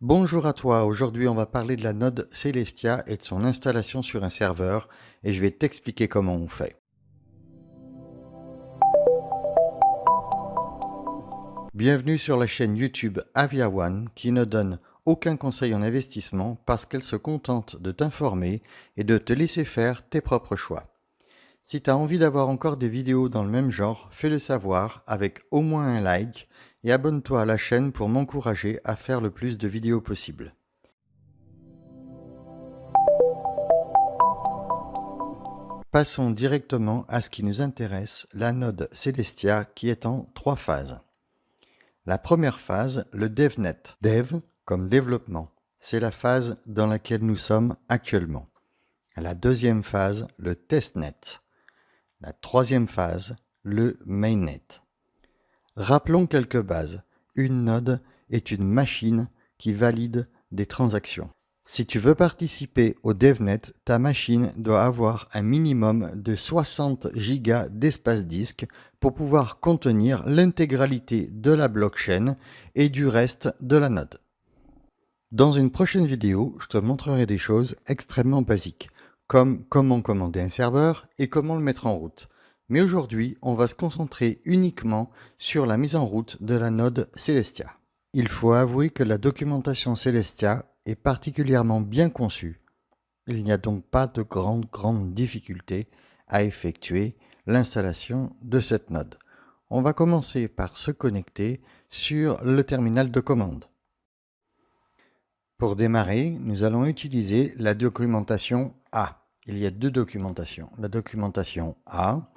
Bonjour à toi, aujourd'hui on va parler de la node Celestia et de son installation sur un serveur et je vais t'expliquer comment on fait. Bienvenue sur la chaîne YouTube Avia One qui ne donne aucun conseil en investissement parce qu'elle se contente de t'informer et de te laisser faire tes propres choix. Si tu as envie d'avoir encore des vidéos dans le même genre, fais-le savoir avec au moins un like et abonne-toi à la chaîne pour m'encourager à faire le plus de vidéos possible. Passons directement à ce qui nous intéresse, la node Celestia qui est en 3 phases. La première phase, le DevNet. Dev comme développement, c'est la phase dans laquelle nous sommes actuellement. La deuxième phase, le testnet. La troisième phase, le mainnet. Rappelons quelques bases. Une node est une machine qui valide des transactions. Si tu veux participer au DevNet, ta machine doit avoir un minimum de 60 Go d'espace disque pour pouvoir contenir l'intégralité de la blockchain et du reste de la node. Dans une prochaine vidéo, je te montrerai des choses extrêmement basiques, comme comment commander un serveur et comment le mettre en route. Mais aujourd'hui, on va se concentrer uniquement sur la mise en route de la node Celestia. Il faut avouer que la documentation Celestia est particulièrement bien conçue. Il n'y a donc pas de grandes difficultés à effectuer l'installation de cette node. On va commencer par se connecter sur le terminal de commande. Pour démarrer, nous allons utiliser la documentation A. Il y a deux documentations, la documentation A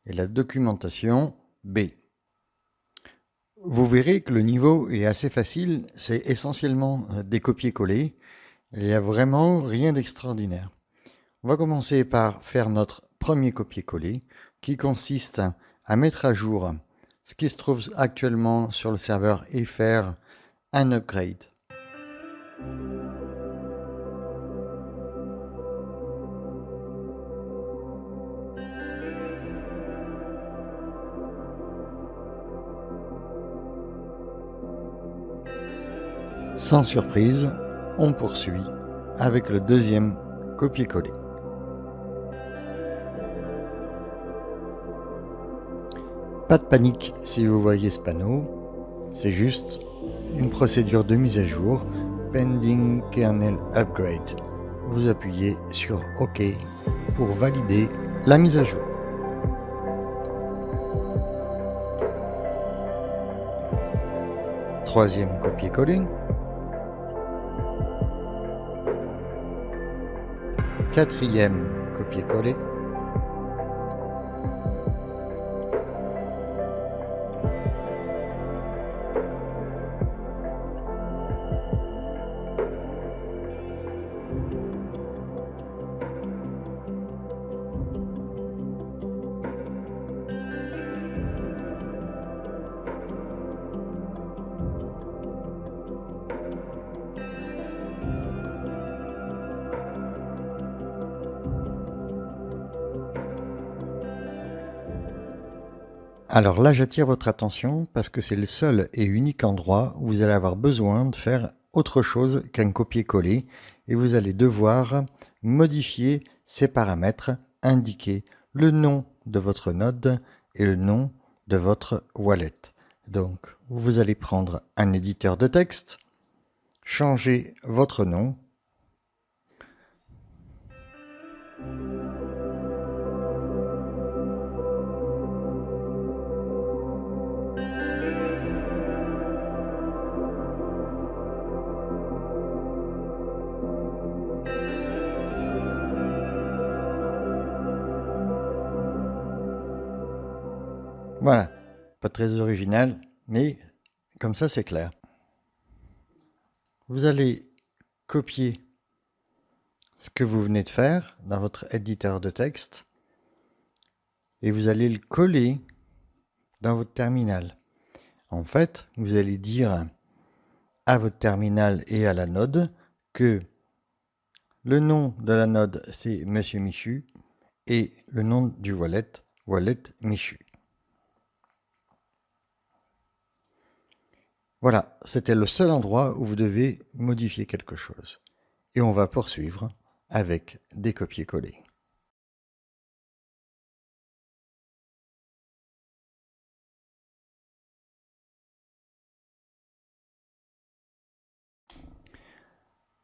et la documentation B. Vous verrez que le niveau est assez facile, c'est essentiellement des copier-coller. Il n'y a vraiment rien d'extraordinaire. On va commencer par faire notre premier copier-coller qui consiste à mettre à jour ce qui se trouve actuellement sur le serveur et faire un upgrade. Sans surprise, on poursuit avec le deuxième copier-coller. Pas de panique si vous voyez ce panneau, c'est juste une procédure de mise à jour Pending Kernel Upgrade. Vous appuyez sur OK pour valider la mise à jour. Troisième copier-coller. Quatrième copier-coller. Alors là, j'attire votre attention parce que c'est le seul et unique endroit où vous allez avoir besoin de faire autre chose qu'un copier-coller et vous allez devoir modifier ces paramètres, indiquer le nom de votre node et le nom de votre wallet. Donc, vous allez prendre un éditeur de texte, changer votre nom. Voilà, pas très original, mais comme ça c'est clair. Vous allez copier ce que vous venez de faire dans votre éditeur de texte et vous allez le coller dans votre terminal. En fait, vous allez dire à votre terminal et à la node que le nom de la node c'est Monsieur Michu et le nom du wallet, Wallet Michu. Voilà, c'était le seul endroit où vous devez modifier quelque chose. Et on va poursuivre avec des copier-coller.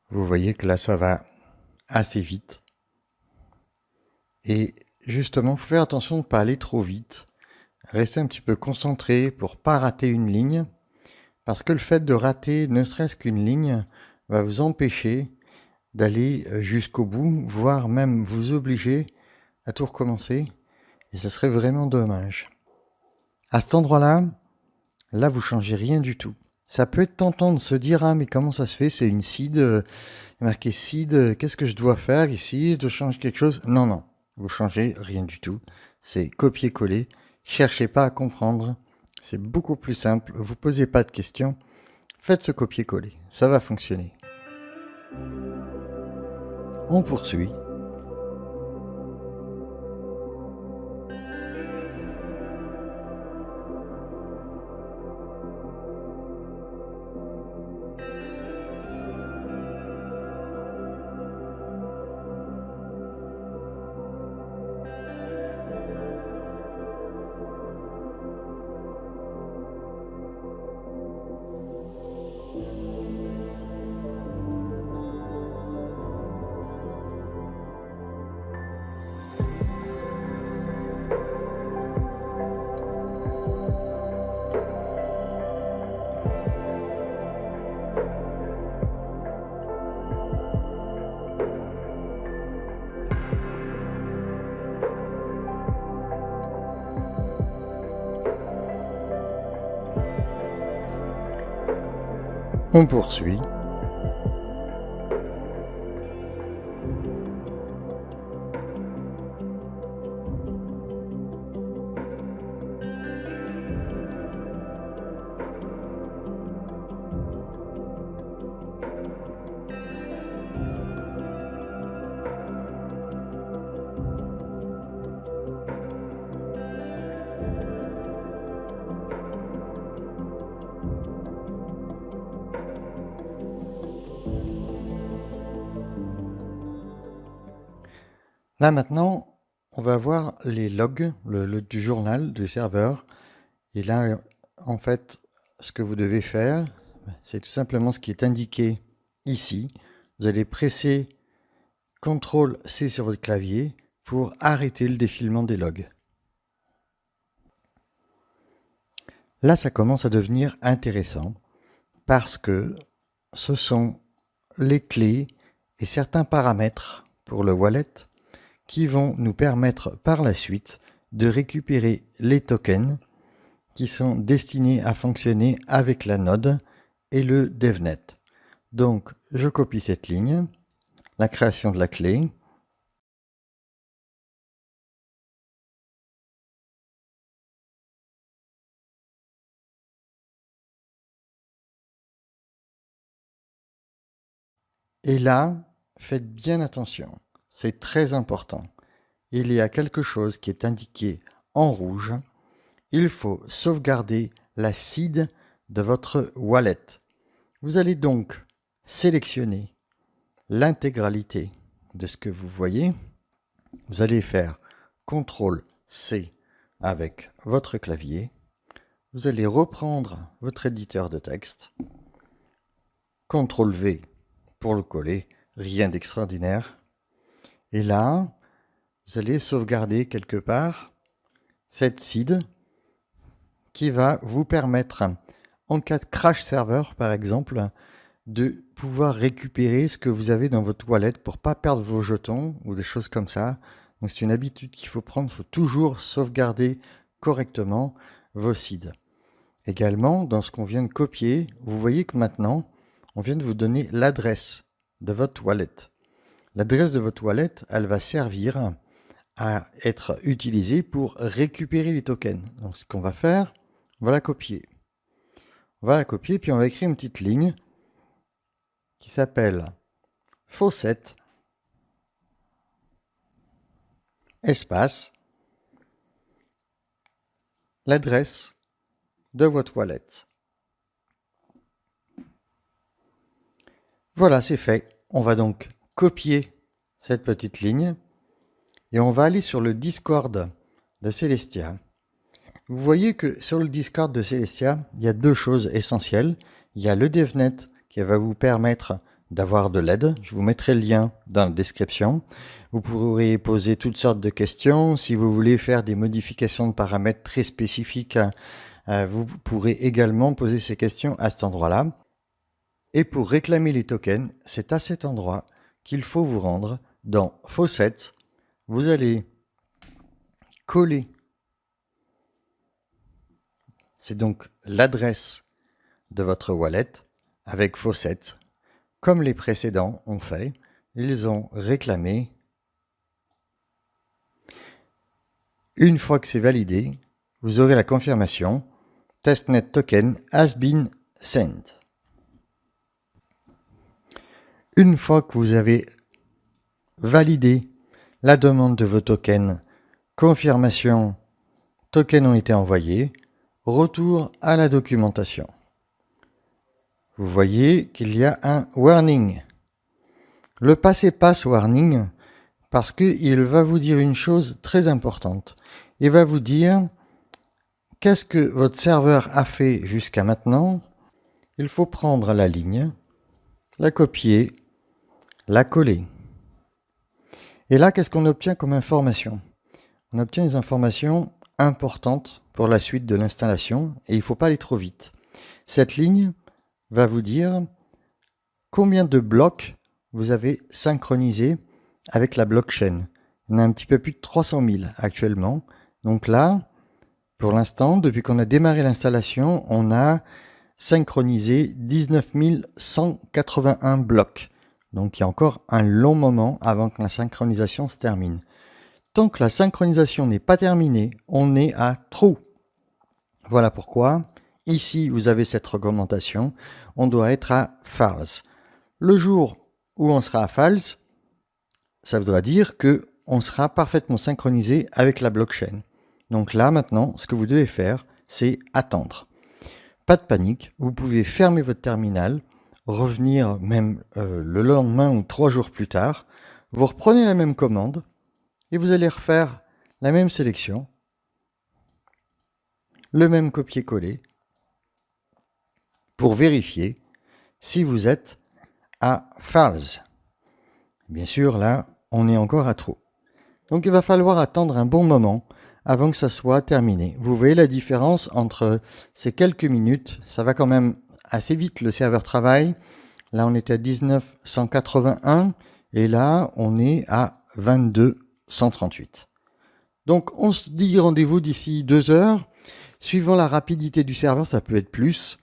Vous voyez que là, ça va assez vite. Et justement, faut faire attention de ne pas aller trop vite. Restez un petit peu concentré pour pas rater une ligne. Parce que le fait de rater ne serait-ce qu'une ligne va vous empêcher d'aller jusqu'au bout, voire même vous obliger à tout recommencer. Et ce serait vraiment dommage. À cet endroit-là, là, vous changez rien du tout. Ça peut être tentant de se dire, ah, mais comment ça se fait? C'est une seed, marqué seed, qu'est-ce que je dois faire ici? Je dois changer quelque chose? Non, non, vous changez rien du tout. C'est copier-coller. Cherchez pas à comprendre. C'est beaucoup plus simple. Vous posez pas de questions. Faites ce copier-coller. Ça va fonctionner. On poursuit. On poursuit. Là maintenant, on va voir les logs du journal du serveur. Et là, en fait, ce que vous devez faire, c'est tout simplement ce qui est indiqué ici. Vous allez presser CTRL-C sur votre clavier pour arrêter le défilement des logs. Là, ça commence à devenir intéressant parce que ce sont les clés et certains paramètres pour le wallet qui vont nous permettre par la suite de récupérer les tokens qui sont destinés à fonctionner avec la node et le DevNet. Donc, je copie cette ligne, la création de la clé, et là, faites bien attention, c'est très important. Il y a quelque chose qui est indiqué en rouge. Il faut sauvegarder la seed de votre wallet. Vous allez donc sélectionner l'intégralité de ce que vous voyez. Vous allez faire CTRL-C avec votre clavier. Vous allez reprendre votre éditeur de texte. CTRL-V pour le coller, rien d'extraordinaire. Et là, vous allez sauvegarder quelque part cette seed qui va vous permettre, en cas de crash serveur par exemple, de pouvoir récupérer ce que vous avez dans votre wallet pour ne pas perdre vos jetons ou des choses comme ça. Donc c'est une habitude qu'il faut prendre, il faut toujours sauvegarder correctement vos seeds. Également, dans ce qu'on vient de copier, vous voyez que maintenant, on vient de vous donner l'adresse de votre wallet. L'adresse de votre wallet, elle va servir à être utilisée pour récupérer les tokens. Donc ce qu'on va faire, on va la copier. On va la copier, puis on va écrire une petite ligne qui s'appelle faucet, espace, l'adresse de votre wallet. Voilà, c'est fait. On va donc copier cette petite ligne et on va aller sur le Discord de Celestia. Vous voyez que sur le Discord de Celestia, il y a deux choses essentielles. Il y a le DevNet qui va vous permettre d'avoir de l'aide. Je vous mettrai le lien dans la description. Vous pourrez poser toutes sortes de questions. Si vous voulez faire des modifications de paramètres très spécifiques, vous pourrez également poser ces questions à cet endroit-là. Et pour réclamer les tokens, c'est à cet endroit qu'il faut vous rendre dans Faucets. Vous allez coller. C'est donc l'adresse de votre wallet avec Faucet. Comme les précédents ont fait, ils ont réclamé. Une fois que c'est validé, vous aurez la confirmation Testnet token has been sent. Une fois que vous avez validé la demande de vos tokens, confirmation, tokens ont été envoyés, retour à la documentation. Vous voyez qu'il y a un warning. Le passe warning parce qu'il va vous dire une chose très importante. Il va vous dire qu'est-ce que votre serveur a fait jusqu'à maintenant. Il faut prendre la ligne, la copier, la coller. Et là, qu'est-ce qu'on obtient comme information? On obtient des informations importantes pour la suite de l'installation et il ne faut pas aller trop vite. Cette ligne va vous dire combien de blocs vous avez synchronisés avec la blockchain. On a un petit peu plus de 300 000 actuellement. Donc là, pour l'instant, depuis qu'on a démarré l'installation, on a synchronisé 19 181 blocs. Donc il y a encore un long moment avant que la synchronisation se termine. Tant que la synchronisation n'est pas terminée, on est à true. Voilà pourquoi, ici, vous avez cette recommandation. On doit être à false. Le jour où on sera à false, ça voudra dire qu'on sera parfaitement synchronisé avec la blockchain. Donc là, maintenant, ce que vous devez faire, c'est attendre. Pas de panique, vous pouvez fermer votre terminal, revenir même le lendemain ou 3 jours plus tard. Vous reprenez la même commande et vous allez refaire la même sélection, le même copier-coller pour vérifier si vous êtes à false. Bien sûr, là, on est encore à true. Donc il va falloir attendre un bon moment avant que ça soit terminé. Vous voyez la différence entre ces quelques minutes. Ça va quand même assez vite, le serveur travaille. Là, on était à 19 181 et là, on est à 22 138. Donc on se dit rendez-vous d'ici 2 heures. Suivant la rapidité du serveur, ça peut être plus.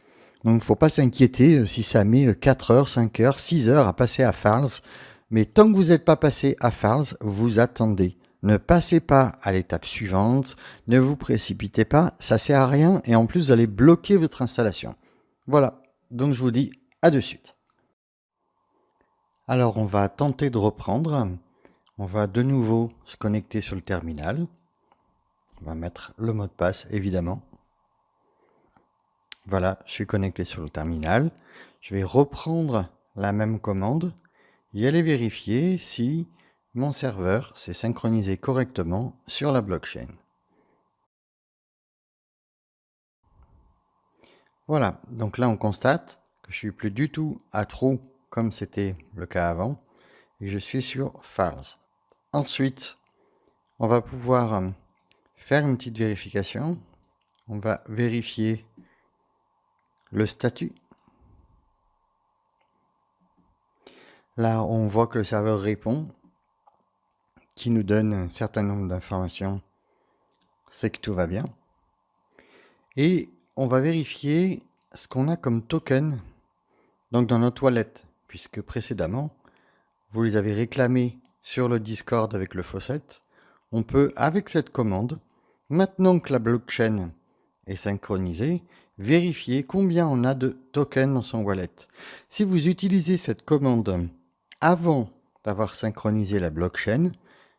Donc il ne faut pas s'inquiéter si ça met 4 heures, 5 heures, 6 heures à passer à false. Mais tant que vous n'êtes pas passé à false, vous attendez. Ne passez pas à l'étape suivante, ne vous précipitez pas, ça ne sert à rien et en plus vous allez bloquer votre installation. Voilà, donc je vous dis à de suite. Alors on va tenter de reprendre. On va de nouveau se connecter sur le terminal. On va mettre le mot de passe évidemment. Voilà, je suis connecté sur le terminal. Je vais reprendre la même commande et aller vérifier si mon serveur s'est synchronisé correctement sur la blockchain. Voilà, donc là on constate que je suis plus du tout à true comme c'était le cas avant et je suis sur false. Ensuite, on va pouvoir faire une petite vérification. On va vérifier le statut. Là, on voit que le serveur répond, qui nous donne un certain nombre d'informations. C'est que tout va bien. Et on va vérifier ce qu'on a comme token donc dans notre wallet, puisque précédemment, vous les avez réclamés sur le Discord avec le Faucet. On peut, avec cette commande, maintenant que la blockchain est synchronisée, vérifier combien on a de tokens dans son wallet. Si vous utilisez cette commande avant d'avoir synchronisé la blockchain,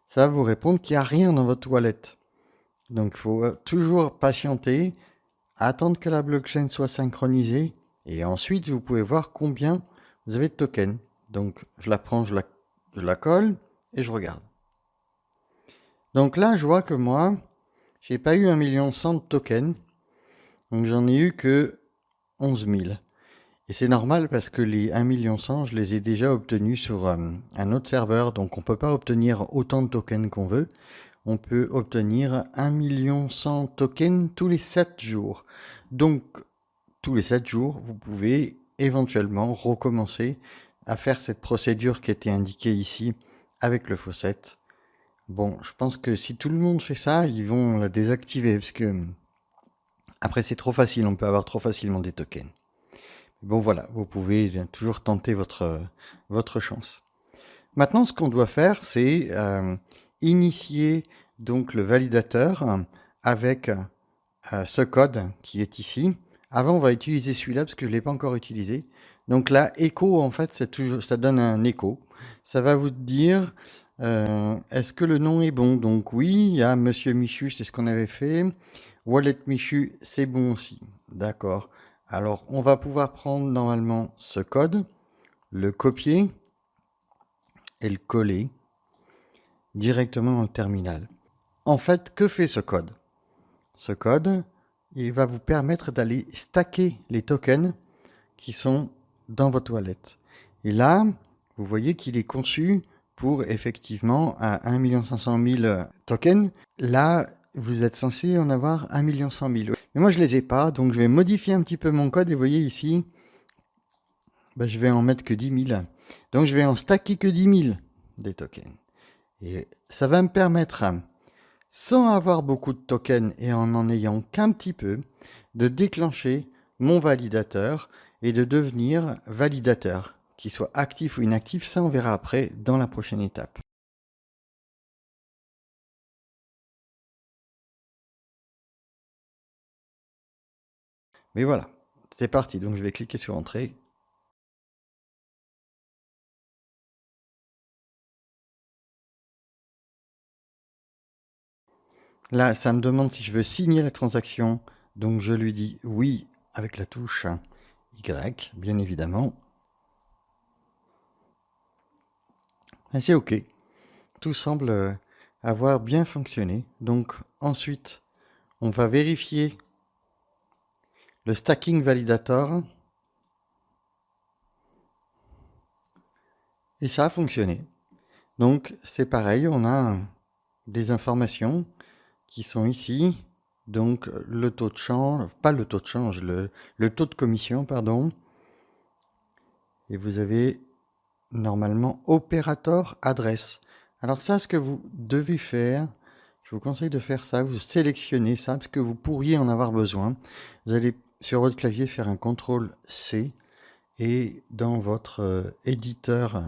ça va vous répondre qu'il n'y a rien dans votre wallet. Donc il faut toujours patienter, attendre que la blockchain soit synchronisée et ensuite vous pouvez voir combien vous avez de tokens. Donc je la prends, je la colle et je regarde. Donc là, je vois que moi, j'ai pas eu 1,1 million de tokens. Donc j'en ai eu que 11 000. Et c'est normal parce que les 1,1 million, je les ai déjà obtenus sur un autre serveur. Donc on ne peut pas obtenir autant de tokens qu'on veut. On peut obtenir 1,1 million tokens tous les 7 jours. Donc tous les 7 jours, vous pouvez éventuellement recommencer à faire cette procédure qui était indiquée ici avec le faucet. Bon, je pense que si tout le monde fait ça, ils vont la désactiver parce que après c'est trop facile, on peut avoir trop facilement des tokens. Bon voilà, vous pouvez toujours tenter votre chance. Maintenant, ce qu'on doit faire, c'est initier donc le validateur avec ce code qui est ici. Avant, on va utiliser celui-là parce que je ne l'ai pas encore utilisé. Donc là, echo, en fait, ça donne un écho. Ça va vous dire, est-ce que le nom est bon? Donc oui, il y a Monsieur Michu, c'est ce qu'on avait fait. Wallet Michu, c'est bon aussi. D'accord. Alors, on va pouvoir prendre normalement ce code, le copier et le coller directement dans le terminal. En fait, que fait ce code? Ce code, il va vous permettre d'aller stacker les tokens qui sont dans votre wallet. Et là, vous voyez qu'il est conçu pour effectivement à 1 500 000 tokens. Là, vous êtes censé en avoir 1 100 000. Mais moi, je ne les ai pas, donc je vais modifier un petit peu mon code. Et vous voyez ici, je vais en mettre que 10 000. Donc, je vais en stacker que 10 000 des tokens. Et ça va me permettre, sans avoir beaucoup de tokens et en n'en ayant qu'un petit peu, de déclencher mon validateur et de devenir validateur. Qu'il soit actif ou inactif, ça on verra après dans la prochaine étape. Mais voilà, c'est parti. Donc je vais cliquer sur Entrée. Là, ça me demande si je veux signer la transaction. Donc je lui dis oui avec la touche Y, bien évidemment. Et c'est OK. Tout semble avoir bien fonctionné. Donc ensuite, on va vérifier le stacking validator. Et ça a fonctionné. Donc c'est pareil, on a des informations qui sont ici. Donc le taux de change, pas le taux de change, le taux de commission, pardon. Et vous avez normalement opérateur adresse. Alors ça, ce que vous devez faire, je vous conseille de faire ça, vous sélectionnez ça parce que vous pourriez en avoir besoin. Vous allez sur votre clavier faire un CTRL C et dans votre éditeur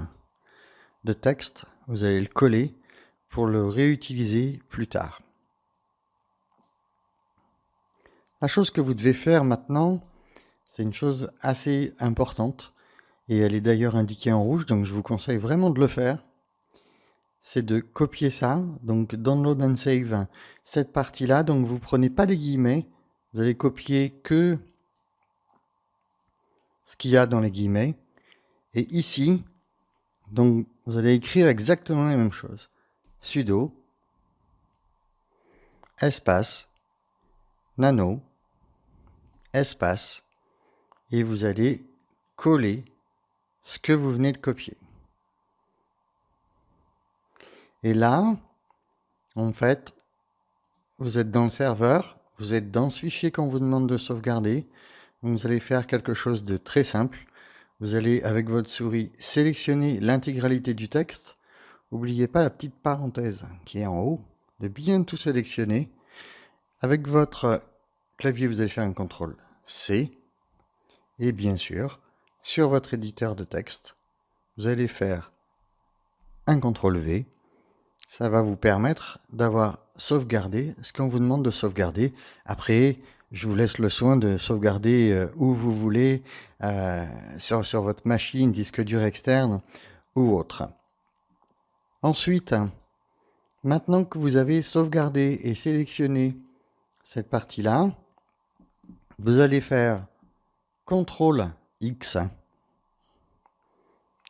de texte, vous allez le coller pour le réutiliser plus tard. La chose que vous devez faire maintenant, c'est une chose assez importante, et elle est d'ailleurs indiquée en rouge, donc je vous conseille vraiment de le faire. C'est de copier ça, donc download and save cette partie-là, donc vous prenez pas les guillemets, vous allez copier que ce qu'il y a dans les guillemets, et ici, donc vous allez écrire exactement la même chose. Sudo, espace, nano, espace, et vous allez coller ce que vous venez de copier. Et là, en fait, vous êtes dans le serveur, vous êtes dans ce fichier qu'on vous demande de sauvegarder. Donc vous allez faire quelque chose de très simple. Vous allez, avec votre souris, sélectionner l'intégralité du texte. N'oubliez pas la petite parenthèse qui est en haut, de bien tout sélectionner. Avec votre clavier, vous allez faire un CTRL C. Et bien sûr, sur votre éditeur de texte, vous allez faire un CTRL V. Ça va vous permettre d'avoir sauvegardé ce qu'on vous demande de sauvegarder. Après, je vous laisse le soin de sauvegarder où vous voulez, sur votre machine, disque dur externe ou autre. Ensuite, maintenant que vous avez sauvegardé et sélectionné cette partie-là, vous allez faire CTRL X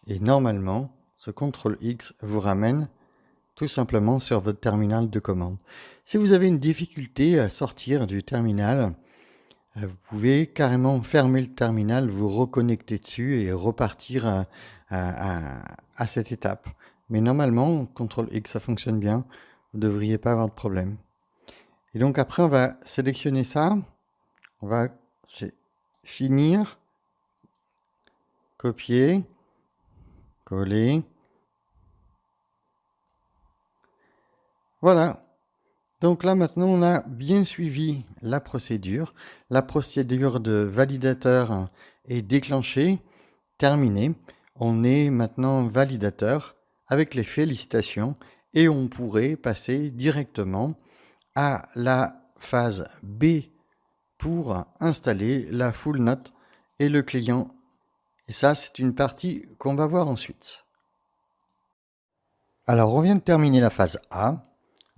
Et normalement, ce CTRL X vous ramène tout simplement sur votre terminal de commande. Si vous avez une difficulté à sortir du terminal, vous pouvez carrément fermer le terminal, vous reconnecter dessus et repartir à cette étape. Mais normalement, CTRL X, ça fonctionne bien. Vous ne devriez pas avoir de problème. Et donc après, on va sélectionner ça. On va finir, copier, coller. Voilà. Donc là, maintenant, on a bien suivi la procédure. La procédure de validateur est déclenchée, terminée. On est maintenant validateur avec les félicitations et on pourrait passer directement à la phase B pour installer la full note et le client. Et ça, c'est une partie qu'on va voir ensuite. Alors, on vient de terminer la phase A.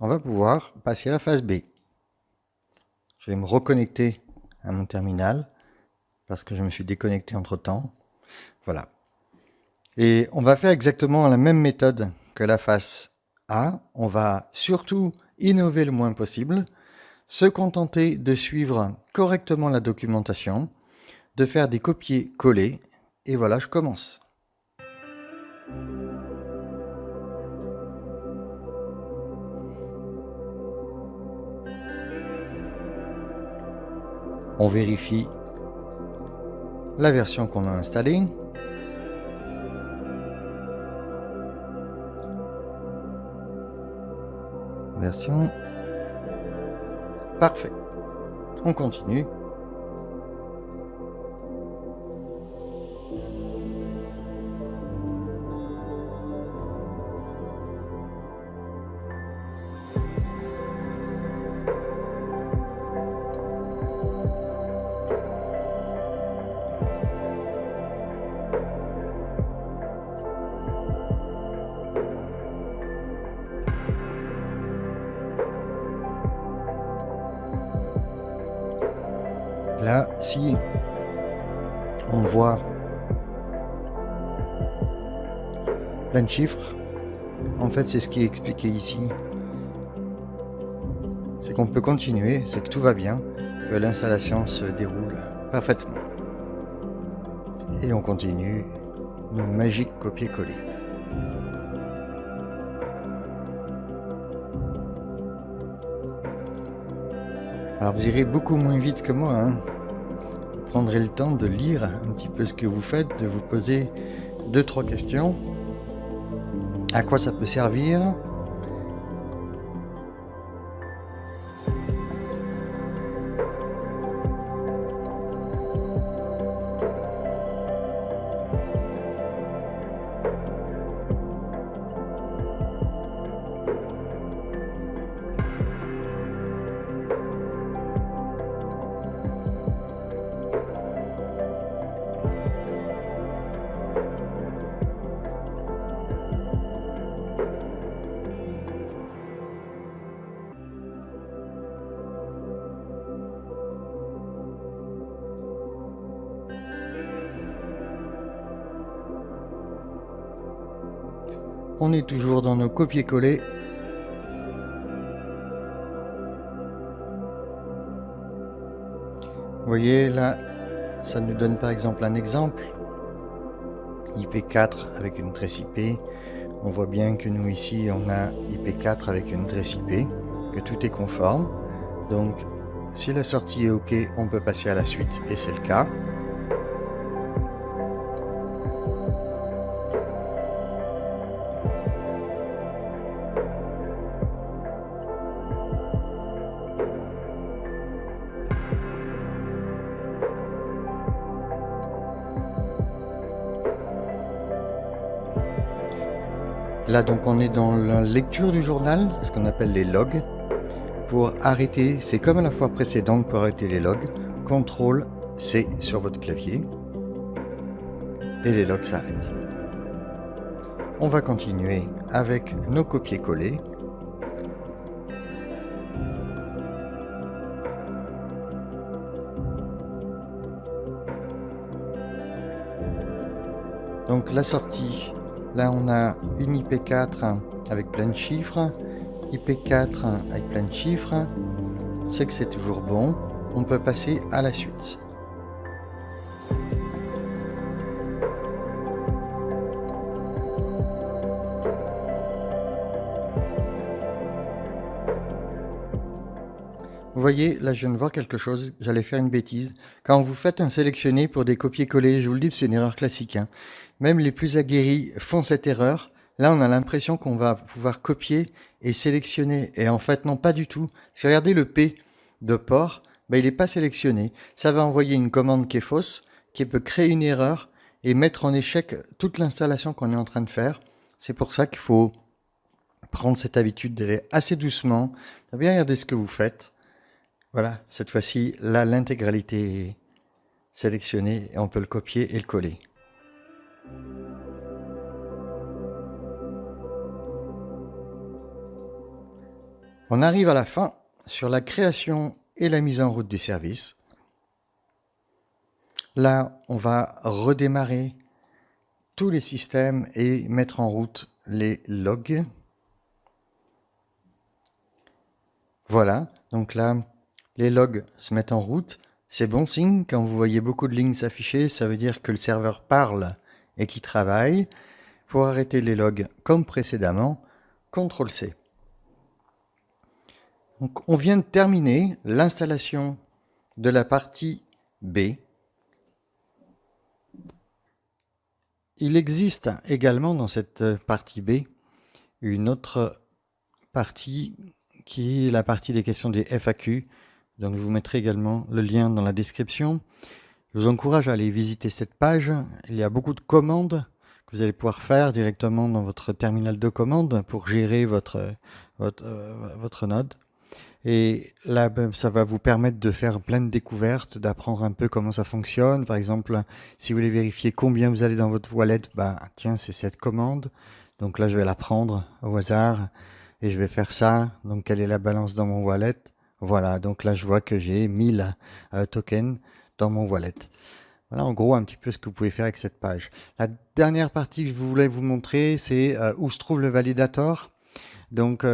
On va pouvoir passer à la phase B. Je vais me reconnecter à mon terminal parce que je me suis déconnecté entre-temps. Voilà. Et on va faire exactement la même méthode que la phase A. On va surtout innover le moins possible, se contenter de suivre correctement la documentation, de faire des copier-coller. Et voilà, je commence. On vérifie la version qu'on a installée. Version. Parfait. On continue. Là, si on voit plein de chiffres, en fait, c'est ce qui est expliqué ici. C'est qu'on peut continuer, c'est que tout va bien, que l'installation se déroule parfaitement. Et on continue nos magiques copier-coller. Alors vous irez beaucoup moins vite que moi, hein. Vous prendrez le temps de lire un petit peu ce que vous faites, de vous poser 2-3 questions. À quoi ça peut servir ? On est toujours dans nos copier-coller. Vous voyez là, ça nous donne par exemple un exemple. IP4 avec une adresse IP. On voit bien que nous ici on a IP4 avec une adresse IP, que tout est conforme. Donc si la sortie est OK, on peut passer à la suite et c'est le cas. Là donc on est dans la lecture du journal, ce qu'on appelle les logs. Pour arrêter, c'est comme à la fois précédente pour arrêter les logs, CTRL C sur votre clavier et les logs s'arrêtent. On va continuer avec nos copier-coller. Donc la sortie, là on a une IP4 avec plein de chiffres, IP4 avec plein de chiffres, c'est que c'est toujours bon, on peut passer à la suite. Vous voyez, là je viens de voir quelque chose, j'allais faire une bêtise. Quand vous faites un sélectionné pour des copier-coller, je vous le dis, c'est une erreur classique, hein. Même les plus aguerris font cette erreur. Là, on a l'impression qu'on va pouvoir copier et sélectionner. Et en fait, non, pas du tout. Parce que regardez le P de port, il n'est pas sélectionné. Ça va envoyer une commande qui est fausse, qui peut créer une erreur et mettre en échec toute l'installation qu'on est en train de faire. C'est pour ça qu'il faut prendre cette habitude d'aller assez doucement, de bien regarder ce que vous faites. Voilà, cette fois-ci, là, l'intégralité est sélectionnée et on peut le copier et le coller. On arrive à la fin sur la création et la mise en route du service. Là, on va redémarrer tous les systèmes et mettre en route les logs. Voilà, donc là, les logs se mettent en route. C'est bon signe, quand vous voyez beaucoup de lignes s'afficher, ça veut dire que le serveur parle et qu'il travaille. Pour arrêter les logs comme précédemment, CTRL-C. Donc, on vient de terminer l'installation de la partie B. Il existe également dans cette partie B une autre partie qui est la partie des questions des FAQ. Donc je vous mettrai également le lien dans la description. Je vous encourage à aller visiter cette page. Il y a beaucoup de commandes que vous allez pouvoir faire directement dans votre terminal de commande pour gérer votre node. Et là, ça va vous permettre de faire plein de découvertes, d'apprendre un peu comment ça fonctionne. Par exemple, si vous voulez vérifier combien vous allez dans votre wallet, tiens, c'est cette commande. Donc là, je vais la prendre au hasard et je vais faire ça. Donc, quelle est la balance dans mon wallet? Voilà, donc là, je vois que j'ai 1000 tokens dans mon wallet. Voilà, en gros, un petit peu ce que vous pouvez faire avec cette page. La dernière partie que je voulais vous montrer, c'est où se trouve le validator. Donc,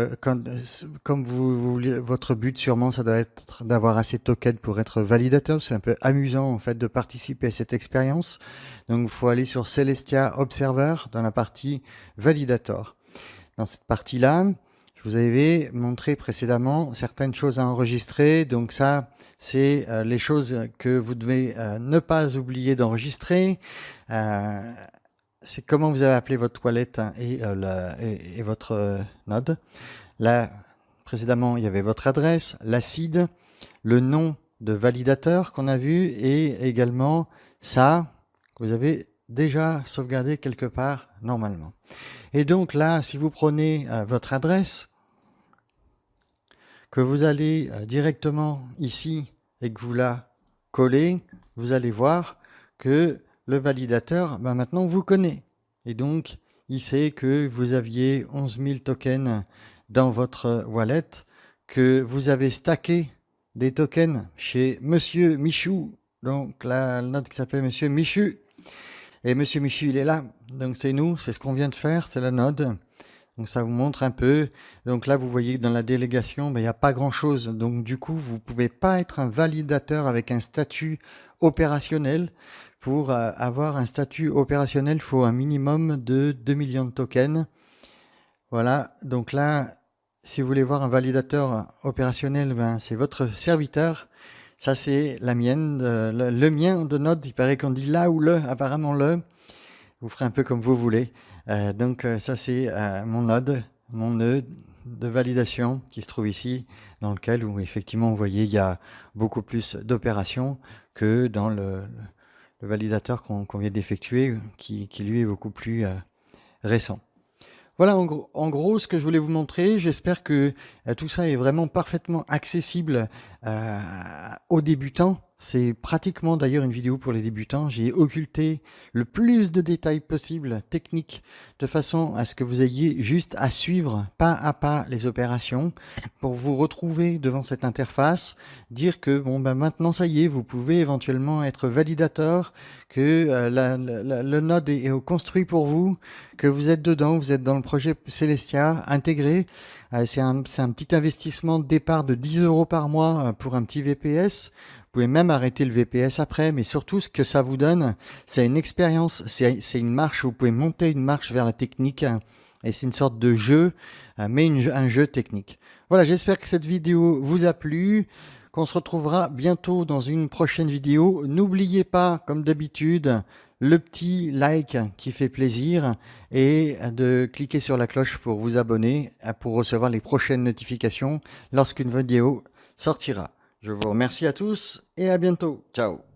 comme votre but sûrement, ça doit être d'avoir assez de tokens pour être validateur. C'est un peu amusant en fait de participer à cette expérience. Donc, il faut aller sur Celestia Observer dans la partie validator. Dans cette partie-là, je vous avais montré précédemment certaines choses à enregistrer. Donc ça, c'est les choses que vous devez ne pas oublier d'enregistrer. C'est comment vous avez appelé votre wallet et votre node. Là, précédemment, il y avait votre adresse, l'acide, le nom de validateur qu'on a vu et également ça que vous avez déjà sauvegardé quelque part normalement. Et donc là, si vous prenez votre adresse, que vous allez directement ici et que vous la collez, vous allez voir que le validateur, maintenant, vous connaît. Et donc, il sait que vous aviez 11 000 tokens dans votre wallet, que vous avez stacké des tokens chez Monsieur Michou, donc la note qui s'appelle Monsieur Michu. Et Monsieur Michu, il est là. Donc, c'est nous, c'est ce qu'on vient de faire, c'est la node. Donc, ça vous montre un peu. Donc là, vous voyez que dans la délégation, il n'y a pas grand-chose. Donc, du coup, vous ne pouvez pas être un validateur avec un statut opérationnel. Pour avoir un statut opérationnel, il faut un minimum de 2 millions de tokens. Voilà, donc là, si vous voulez voir un validateur opérationnel, c'est votre serviteur. Ça, c'est la mienne, le mien de node. Il paraît qu'on dit là ou le, apparemment le. Vous ferez un peu comme vous voulez. Donc ça, c'est mon node, mon nœud de validation qui se trouve ici, dans lequel, où effectivement, vous voyez, il y a beaucoup plus d'opérations que dans le validateur qu'on vient d'effectuer, qui lui est beaucoup plus récent. Voilà en gros ce que je voulais vous montrer. J'espère que tout ça est vraiment parfaitement accessible aux débutants. C'est pratiquement d'ailleurs une vidéo pour les débutants. J'ai occulté le plus de détails possible techniques de façon à ce que vous ayez juste à suivre pas à pas les opérations pour vous retrouver devant cette interface, dire que bon ben maintenant ça y est, vous pouvez éventuellement être validateur, que le node est construit pour vous, que vous êtes dedans, vous êtes dans le projet Celestia intégré. C'est un petit investissement de départ de 10 € par mois pour un petit VPS. Vous pouvez même arrêter le VPS après, mais surtout ce que ça vous donne, c'est une expérience, c'est une marche, vous pouvez monter une marche vers la technique, et c'est une sorte de jeu, mais un jeu technique. Voilà, j'espère que cette vidéo vous a plu, qu'on se retrouvera bientôt dans une prochaine vidéo. N'oubliez pas, comme d'habitude, le petit like qui fait plaisir et de cliquer sur la cloche pour vous abonner, pour recevoir les prochaines notifications lorsqu'une vidéo sortira. Je vous remercie à tous et à bientôt. Ciao.